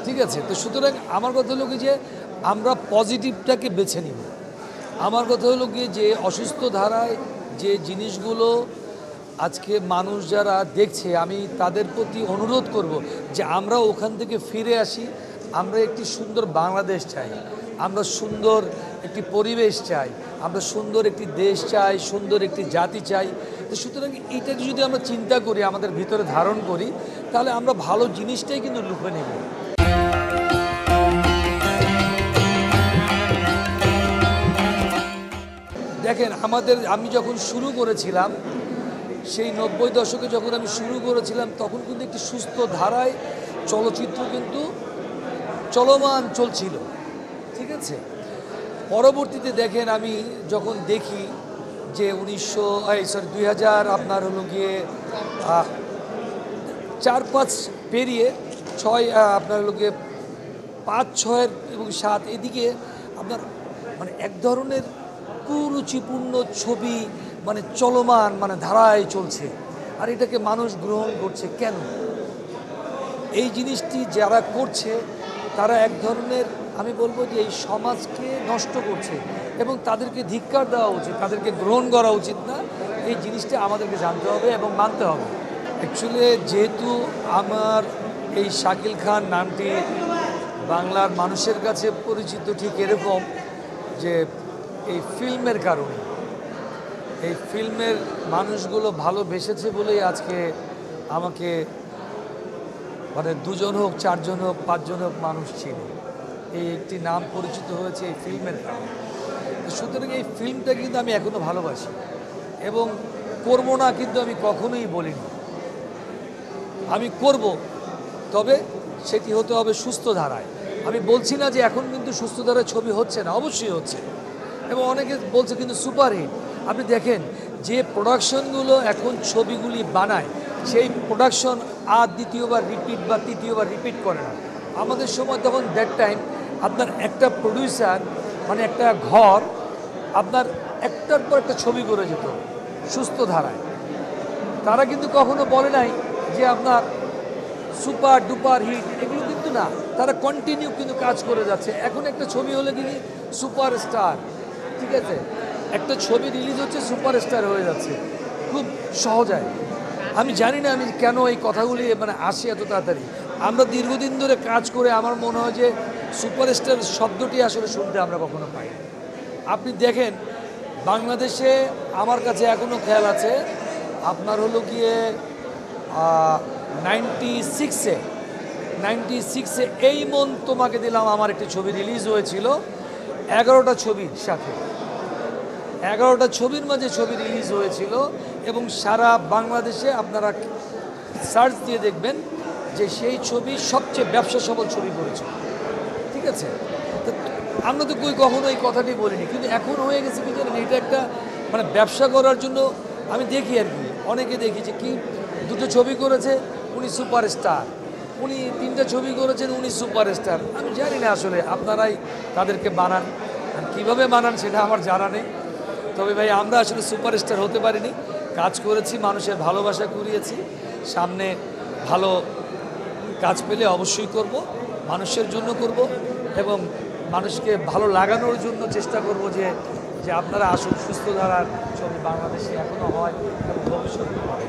ঠিক আছে। তো সুতরাং আমার কথা হলো কি যে আমরা পজিটিভটাকে বেছে নিব। আমার কথা হলো কি যে অসুস্থ ধারায় যে জিনিসগুলো আজকে মানুষ যারা দেখছে, আমি তাদের প্রতি অনুরোধ করব যে আমরা ওখান থেকে ফিরে আসি। আমরা একটি সুন্দর বাংলাদেশ চাই, আমরা সুন্দর একটি পরিবেশ চাই, আমরা সুন্দর একটি দেশ চাই, সুন্দর একটি জাতি চাই। তো সুতরাং এইটাকে যদি আমরা চিন্তা করি, আমাদের ভিতরে ধারণ করি, তাহলে আমরা ভালো জিনিসটাই কিন্তু লুফে নেব। দেখেন, আমি যখন শুরু করেছিলাম, সেই 90 দশকে যখন আমি শুরু করেছিলাম, তখন কিন্তু একটি সুস্থ ধারায় চলচ্চিত্র কিন্তু চলমান চলছিল, ঠিক আছে। পরবর্তীতে দেখেন, আমি যখন দেখি যে 2000 আপনার হলো গিয়ে 4-5 পেরিয়ে 6 আপনার হলো গিয়ে 5, 6 এবং 7 এদিকে আপনার মানে এক ধরনের কুরুচিপূর্ণ ছবি মানে চলমান মানে ধারায় চলছে, আর এটাকে মানুষ গ্রহণ করছে কেন? এই জিনিসটি যারা করছে তারা এক ধরনের, আমি বলবো যে এই সমাজকে নষ্ট করছে এবং তাদেরকে ধিক্কার দেওয়া উচিত, তাদেরকে গ্রহণ করা উচিত না। এই জিনিসটা আমাদেরকে জানতে হবে এবং মানতে হবে। অ্যাকচুয়ালি যেহেতু আমার এই শাকিল খান নামটি বাংলার মানুষের কাছে পরিচিত, ঠিক এরকম যে এই ফিল্মের কারণে, এই ফিল্মের মানুষগুলো ভালোবেসেছে বলেই আজকে আমাকে মানে 2 জন হোক, 4 জন হোক, 5 জন হোক মানুষ ছিল, এই একটি নাম পরিচিত হয়েছে এই ফিল্মের কারণে। সুতরাং এই ফিল্মটা কিন্তু আমি এখনও ভালোবাসি এবং করব না কিন্তু আমি কখনোই বলিনি। আমি করব, তবে সেটি হতে হবে সুস্থ ধারায়। আমি বলছি না যে এখন কিন্তু সুস্থ ধারায় ছবি হচ্ছে না, অবশ্যই হচ্ছে এবং অনেকে বলছে কিন্তু সুপারহিট। আপনি দেখেন যে প্রোডাকশনগুলো এখন ছবিগুলি বানায়, সেই প্রোডাকশন আর দ্বিতীয়বার রিপিট বা তৃতীয়বার রিপিট করে না। আমাদের সময় তখন দ্যাট টাইম আপনার একটা প্রডিউসার মানে একটা ঘর আপনার একটার পর একটা ছবি করে যেত সুস্থ ধারায়। তারা কিন্তু কখনো বলে নাই যে আপনার সুপার ডুপার হিট, এগুলো কিন্তু না, তারা কন্টিনিউ কিন্তু কাজ করে যাচ্ছে। এখন একটা ছবি হলে কিন্তু সুপারস্টার, ঠিক আছে, একটা ছবি রিলিজ হচ্ছে সুপারস্টার হয়ে যাচ্ছে খুব সহজায়। আমি জানি না আমি কেন এই কথাগুলি মানে আসি এত তাড়াতাড়ি। আমরা দীর্ঘদিন ধরে কাজ করে আমার মনে হয় যে সুপারস্টার শব্দটি আসলে শুনতে আমরা কখনো পাই। আপনি দেখেন বাংলাদেশে আমার কাছে এখনও খেয়াল আছে, আপনার হলো গিয়ে 96-এ এই মন তোমাকে দিলাম আমার একটি ছবি রিলিজ হয়েছিল। 11টা ছবির সাথে 11টা ছবির মাঝে ছবি রিলিজ হয়েছিল এবং সারা বাংলাদেশে আপনারা সার্চ দিয়ে দেখবেন যে সেই ছবি সবচেয়ে ব্যবসা সফল ছবি করেছে, ঠিক আছে। তো আমরা তো কখনো এই কথাটি বলিনি, কিন্তু এখন হয়ে গেছে কি জানেন, এটা একটা মানে ব্যবসা করার জন্য আমি দেখি আর কি, অনেকে দেখি যে কি 2টো ছবি করেছে উনি সুপারস্টার, উনি 3টা ছবি করেছেন উনি সুপারস্টার। আমি জানি না আসলে আপনারাই তাদেরকে বানান, আর কীভাবে বানান সেটা আমার জানা নেই। তবে ভাই আমরা আসলে সুপারস্টার হতে পারিনি, কাজ করেছি, মানুষের ভালোবাসা কুড়িয়েছি। সামনে ভালো কাজ পেলে অবশ্যই করব, মানুষের জন্য করব এবং মানুষকে ভালো লাগানোর জন্য চেষ্টা করব যে যে আপনারা আসুন, সুস্থ ধারার ছবি বাংলাদেশে এখনও হয় এবং ভবিষ্যতে হবে।